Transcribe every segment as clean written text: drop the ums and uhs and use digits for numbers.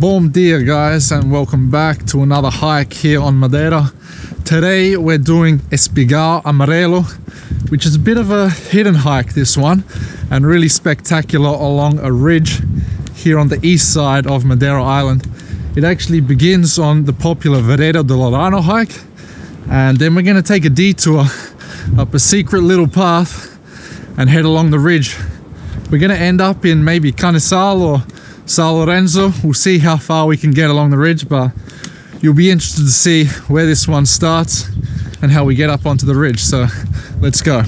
Bom dia guys, and welcome back to another hike here on Madeira. Today we're doing Espigão Amarelo, which is a bit of a hidden hike, this one, and really spectacular along a ridge here on the east side of Madeira Island. It actually begins on the popular Vereda de Larano hike, and then we're going to take a detour up a secret little path and head along the ridge. We're going to end up in maybe Sao or Sao Lourenco. We'll see how far we can get along the ridge, but you'll be interested to see where this one starts and how we get up onto the ridge. So let's go.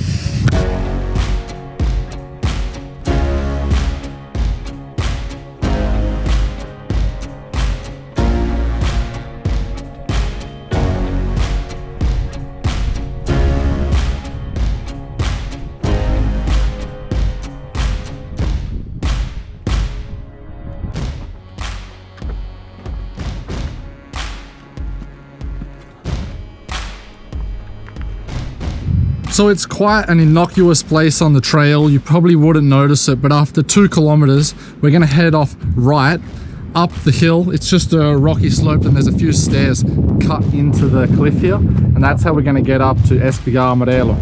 So it's quite an innocuous place on the trail. You probably wouldn't notice it, but after 2 kilometers, we're gonna head off right up the hill. It's just a rocky slope and there's a few stairs cut into the cliff here. And that's how we're gonna get up to Espigão Amarelo.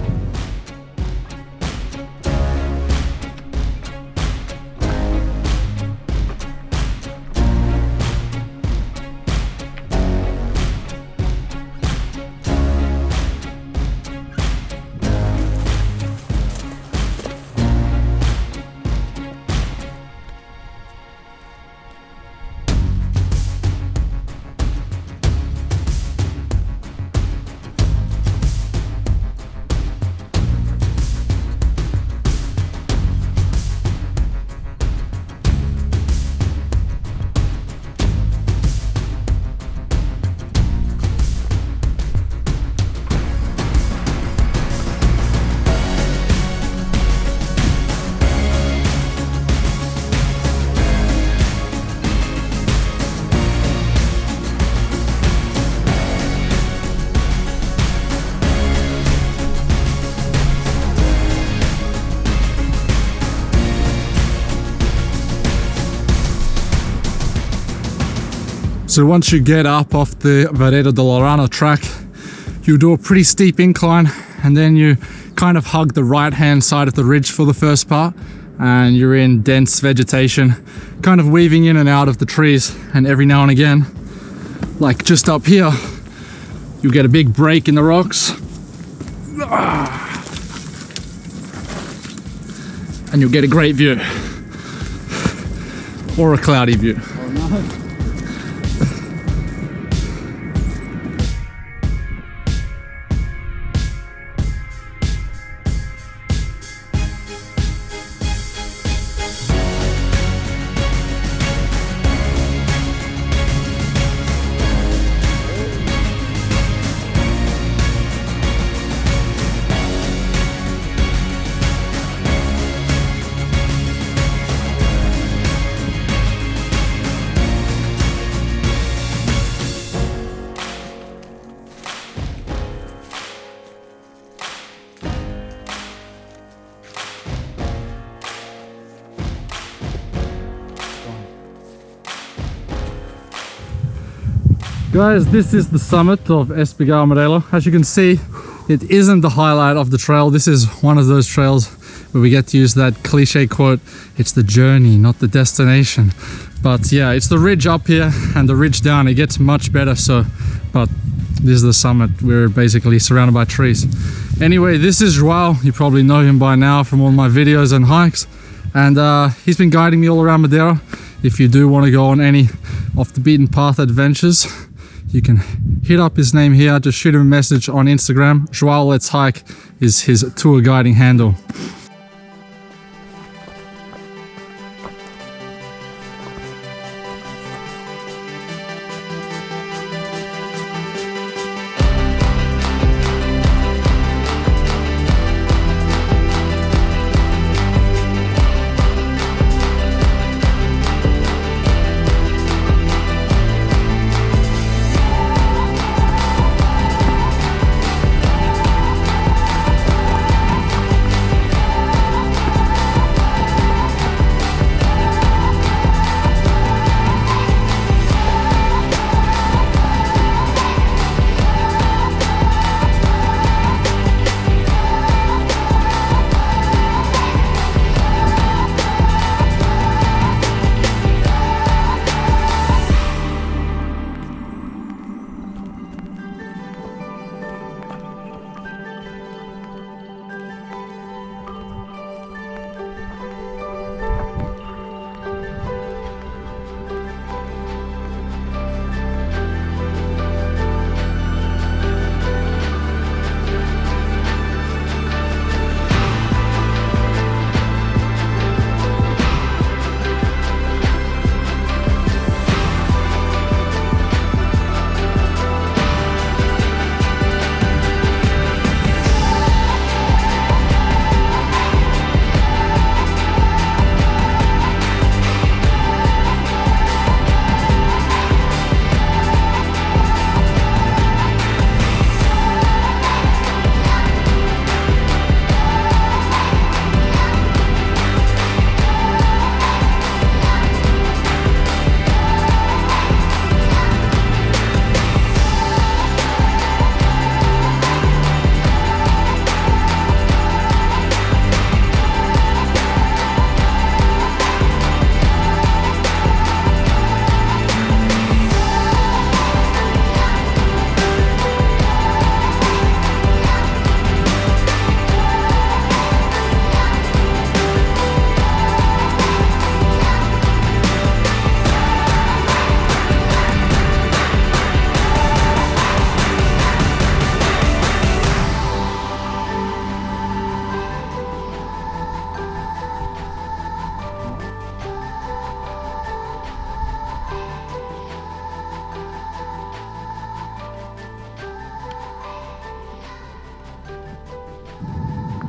So once you get up off the Vereda de Larano track, you do a pretty steep incline and then you kind of hug the right hand side of the ridge for the first part, and you're in dense vegetation, kind of weaving in and out of the trees, and every now and again, like just up here, you get a big break in the rocks and you'll get a great view, or a cloudy view. Oh, no. Guys, this is the summit of Espigão Amarelo. As you can see, it isn't the highlight of the trail. This is one of those trails where we get to use that cliche quote, it's the journey, not the destination. But yeah, it's the ridge up here and the ridge down. It gets much better, but this is the summit. We're basically surrounded by trees. Anyway, this is Joao. You probably know him by now from all my videos and hikes. And he's been guiding me all around Madeira. If you do want to go on any off the beaten path adventures, you can hit up his name here. Just shoot him a message on Instagram. Joao Let's Hike is his tour guiding handle.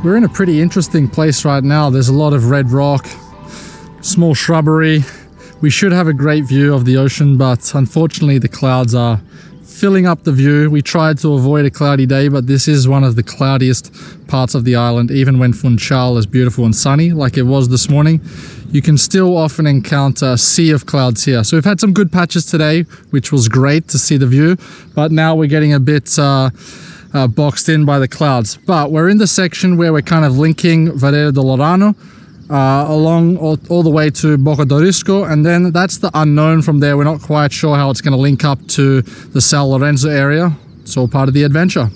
We're in a pretty interesting place right now. There's a lot of red rock, small shrubbery. We should have a great view of the ocean, but unfortunately the clouds are filling up the view. We tried to avoid a cloudy day, but this is one of the cloudiest parts of the island. Even when Funchal is beautiful and sunny like it was this morning, you can still often encounter a sea of clouds here. So we've had some good patches today, which was great to see the view, but now we're getting a bit boxed in by the clouds. But we're in the section where we're kind of linking Vereda de Larano along all the way to Boca do Risco, and then that's the unknown from there. We're not quite sure how it's going to link up to the Sao Lourenco area. It's all part of the adventure.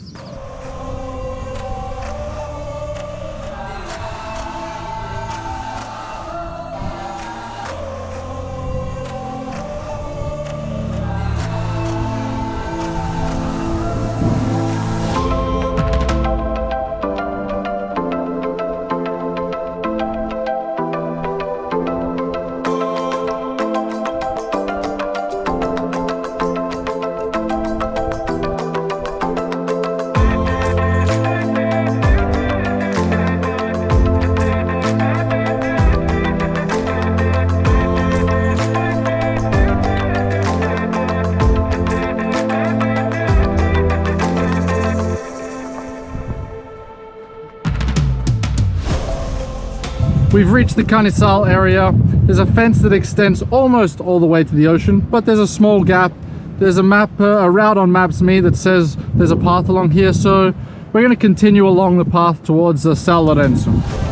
We've reached the Canisal area. There's a fence that extends almost all the way to the ocean, but there's a small gap. There's a map, a route on Maps.me that says there's a path along here, so we're going to continue along the path towards Sao Lourenco.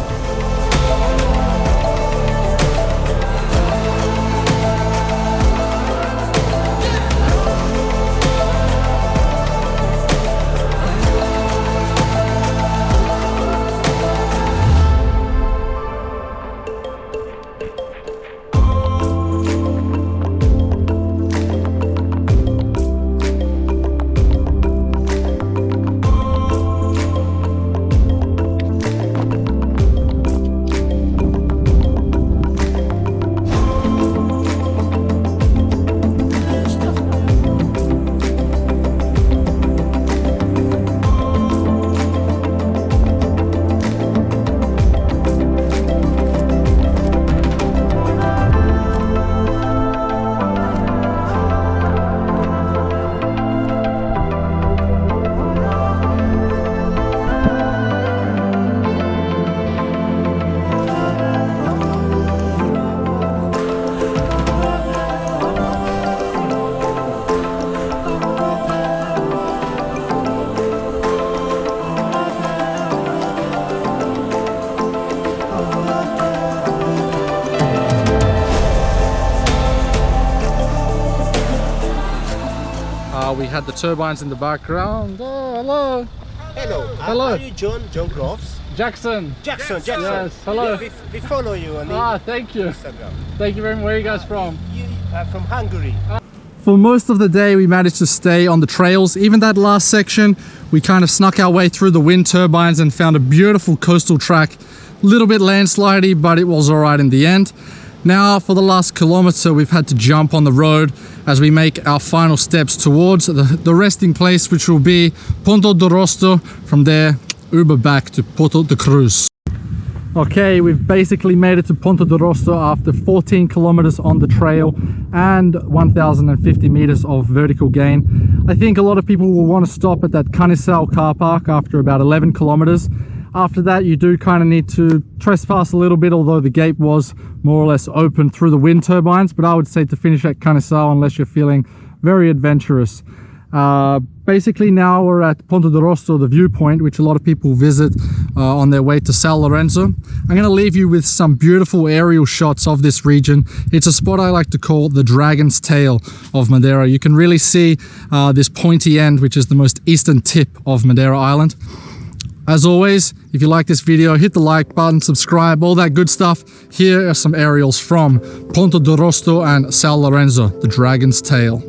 We had the turbines in the background. Oh, hello. Hello. Hello. Are you John Groves? Jackson. Jackson. Yes. Hello. We follow you on thank you. Instagram. Thank you very much. Where are you guys from? You are from Hungary. For most of the day, we managed to stay on the trails. Even that last section, we kind of snuck our way through the wind turbines and found a beautiful coastal track. A little bit landslidey, but it was all right in the end. Now, for the last kilometer, we've had to jump on the road as we make our final steps towards the resting place, which will be Ponto do Rosto. From there, Uber back to Porto de Cruz. Okay, we've basically made it to Ponto do Rosto after 14 kilometers on the trail and 1,050 meters of vertical gain. I think a lot of people will want to stop at that Canisal car park after about 11 kilometers. After that, you do kind of need to trespass a little bit, although the gate was more or less open through the wind turbines. But I would say to finish at Canisal unless you're feeling very adventurous. Basically now we're at Ponto do Rosto, the viewpoint, which a lot of people visit on their way to Sao Lourenco. I'm going to leave you with some beautiful aerial shots of this region. It's a spot I like to call the Dragon's Tail of Madeira. You can really see this pointy end, which is the most eastern tip of Madeira Island. As always, if you like this video, hit the like button, subscribe, all that good stuff. Here are some aerials from Ponto do Rosto and Sao Lourenco, the Dragon's Tail.